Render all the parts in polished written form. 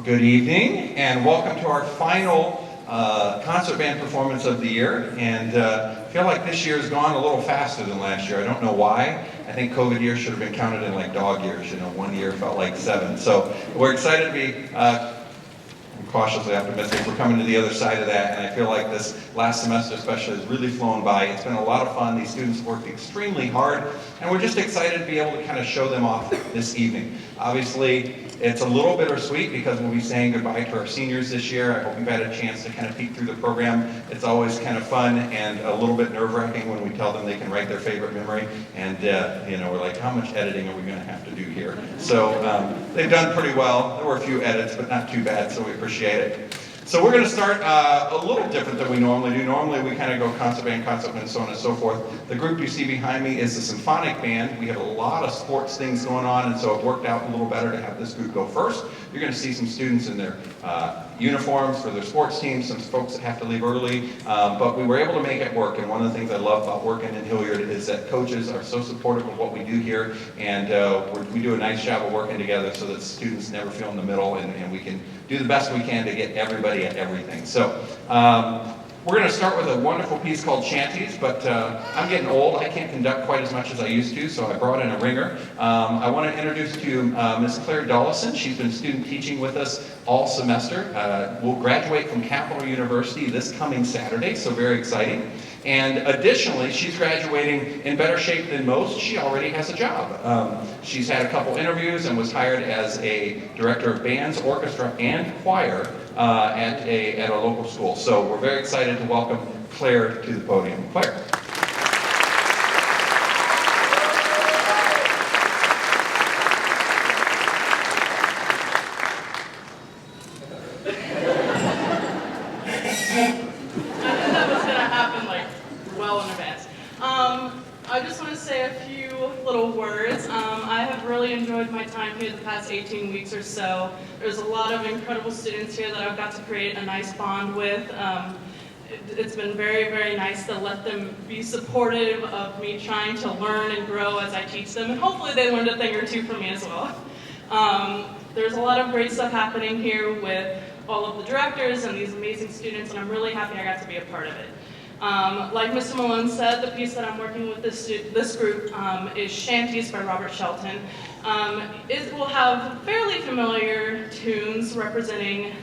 Good evening, and welcome to our final concert band performance of the year. And I feel like this year has gone a little faster than last year. I don't know why. I think COVID years should have been counted in like dog years. You know, 1 year felt like 7. So we're excited to be I'm cautiously optimistic. We're coming to the other side of that, and I feel like this last semester especially has really flown by. It's been a lot of fun. These students worked extremely hard, and we're just excited to be able to kind of show them off this evening. Obviously, it's a little bittersweet because we'll be saying goodbye to our seniors this year. I hope you've had a chance to kind of peek through the program. It's always kind of fun and a little bit nerve-wracking when we tell them they can write their favorite memory, and you know, we're like, how much editing are we going to have to do here? So they've done pretty well. There were a few edits, but not too bad, so we appreciate it. So we're going to start a little different than we normally do. Normally we kind of go concert band, so on and so forth. The group you see behind me is the Symphonic band. We have a lot of sports things going on, and so it worked out a little better to have this group go first. You're going to see some students in their uniforms for their sports teams, some folks that have to leave early, but we were able to make it work. And one of the things I love about working in Hilliard is that coaches are so supportive of what we do here, and we do a nice job of working together so that students never feel in the middle, and we can do the best we can to get everybody at everything. So we're going to start with a wonderful piece called Shanties, but I'm getting old. I can't conduct quite as much as I used to, so I brought in a ringer. I want to introduce to you Ms. Claire Dullison. She's been student teaching with us all semester. Will graduate from Capital University this coming Saturday, so very exciting. And additionally, she's graduating in better shape than most. She already has a job. She's had a couple interviews and was hired as a director of bands, orchestra, and choir at a local school. So we're very excited to welcome Claire to the podium. Claire. I just want to say a few little words. I have really enjoyed my time here the past 18 weeks or so. There's a lot of incredible students here that I've got to create a nice bond with. It's been very, very nice to let them be supportive of me trying to learn and grow as I teach them, and hopefully they learned a thing or two from me as well. There's a lot of great stuff happening here with all of the directors and these amazing students, and I'm really happy I got to be a part of it. Like Mr. Malone said, the piece that I'm working with this group is Shanties by Robert Shelton. It will have fairly familiar tunes representing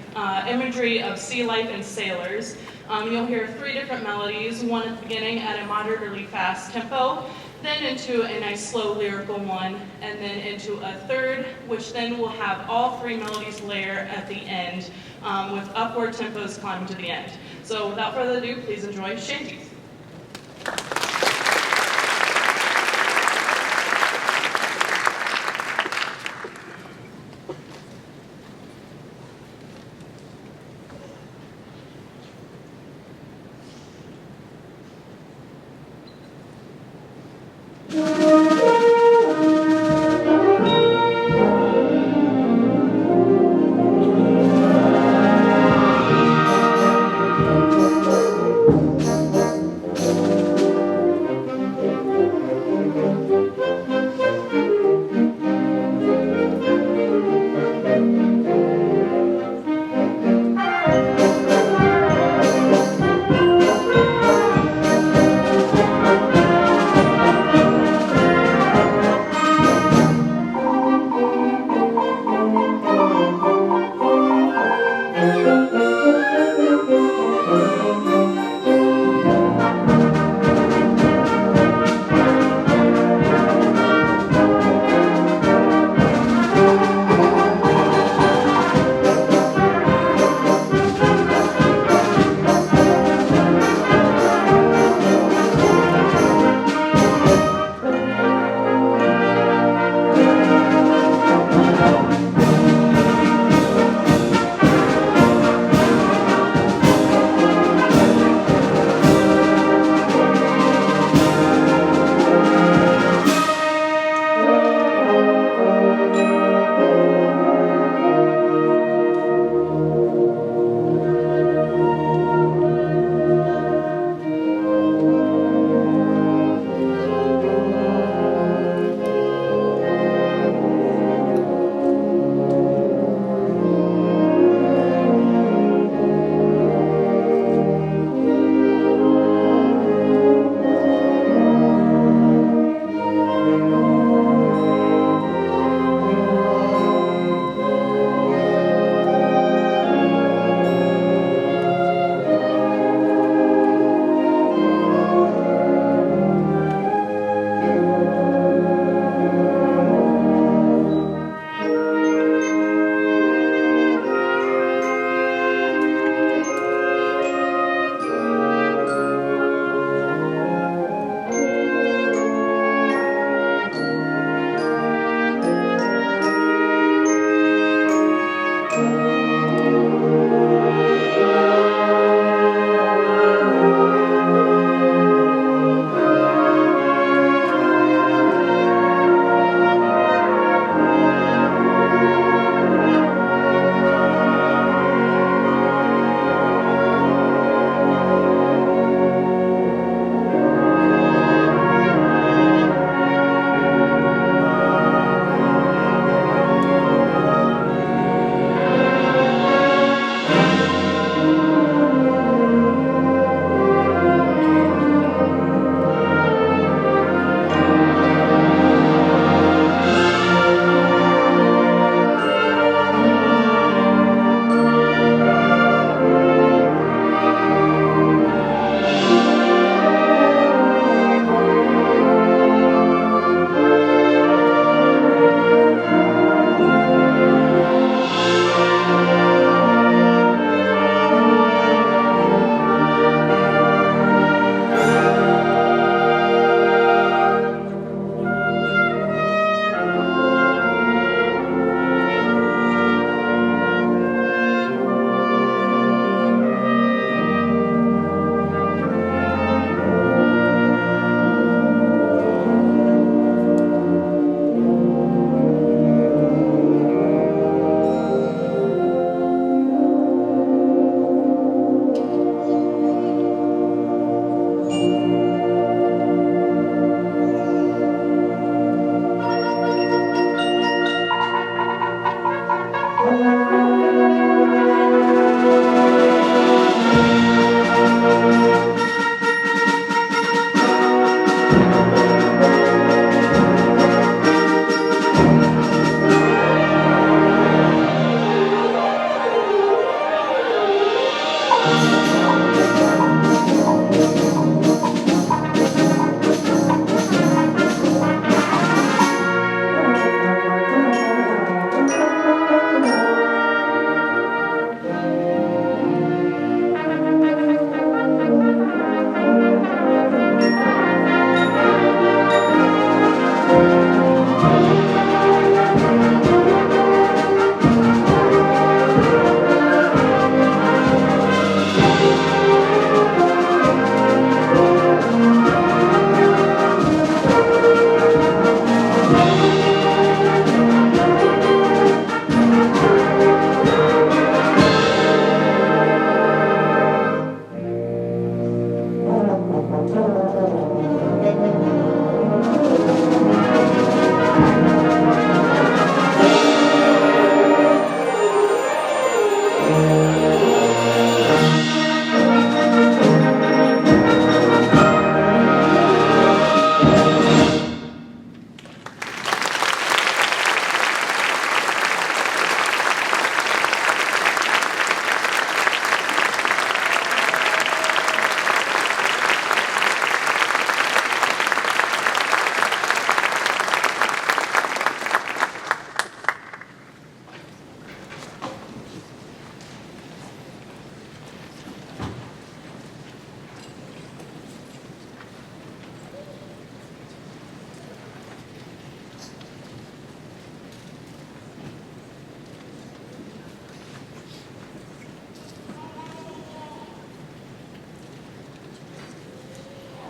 imagery of sea life and sailors. You'll hear 3 different melodies, one at the beginning at a moderately fast tempo, then into a nice slow lyrical one, and then into a third, which then will have all 3 melodies layer at the end with upward tempos climbing to the end. So without further ado, please enjoy Shanties.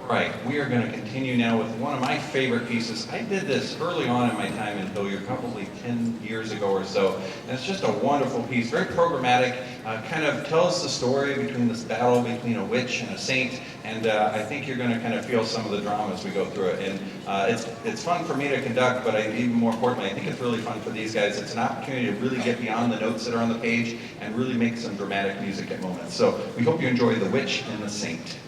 Right, we are going to continue now with one of my favorite pieces. I did this early on in my time in Hilliard, probably 10 years ago or so, and it's just a wonderful piece, very programmatic, kind of tells the story between this battle between a witch and a saint, and I think you're going to kind of feel some of the drama as we go through it. And it's fun for me to conduct, but even more importantly, I think it's really fun for these guys. It's an opportunity to really get beyond the notes that are on the page and really make some dramatic music at moments. So we hope you enjoy The Witch and the Saint.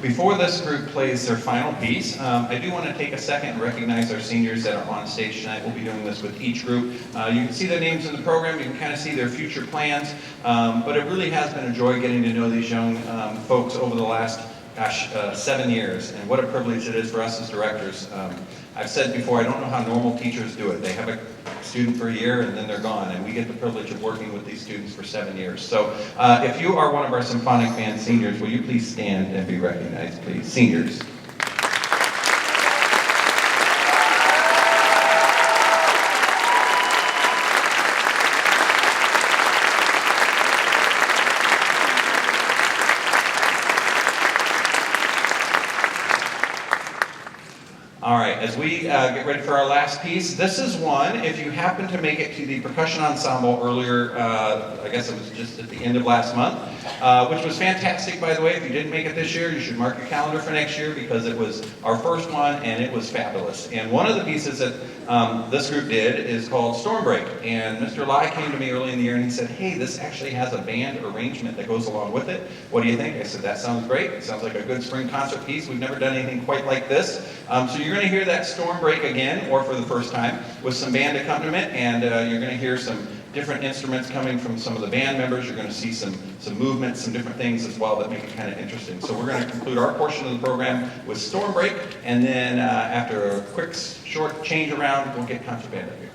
Before this group plays their final piece, I do want to take a second and recognize our seniors that are on stage tonight. We'll be doing this with each group. You can see their names in the program, you can kind of see their future plans, but it really has been a joy getting to know these young folks over the last 7 years, and what a privilege it is for us as directors. I've said before, I don't know how normal teachers do it. They have a student for a year and then they're gone, and we get the privilege of working with these students for 7 years. So if you are one of our Symphonic Band seniors, will you please stand and be recognized, please? Seniors. All right, as we get ready for our last piece, this is one, if you happen to make it to the percussion ensemble earlier, I guess it was just at the end of last month, which was fantastic, by the way. If you didn't make it this year, you should mark your calendar for next year, because it was our first one and it was fabulous. And one of the pieces that this group did is called Storm Break. And Mr. Lai came to me early in the year and he said, hey, this actually has a band arrangement that goes along with it. What do you think? I said, that sounds great. It sounds like a good spring concert piece. We've never done anything quite like this. So you're going to hear that Storm Break again, or for the first time, with some band accompaniment, and you're going to hear some different instruments coming from some of the band members. You're going to see some movements, some different things as well that make it kind of interesting. So we're going to conclude our portion of the program with Storm Break, and then after a quick, short change around, we'll get concert band up here.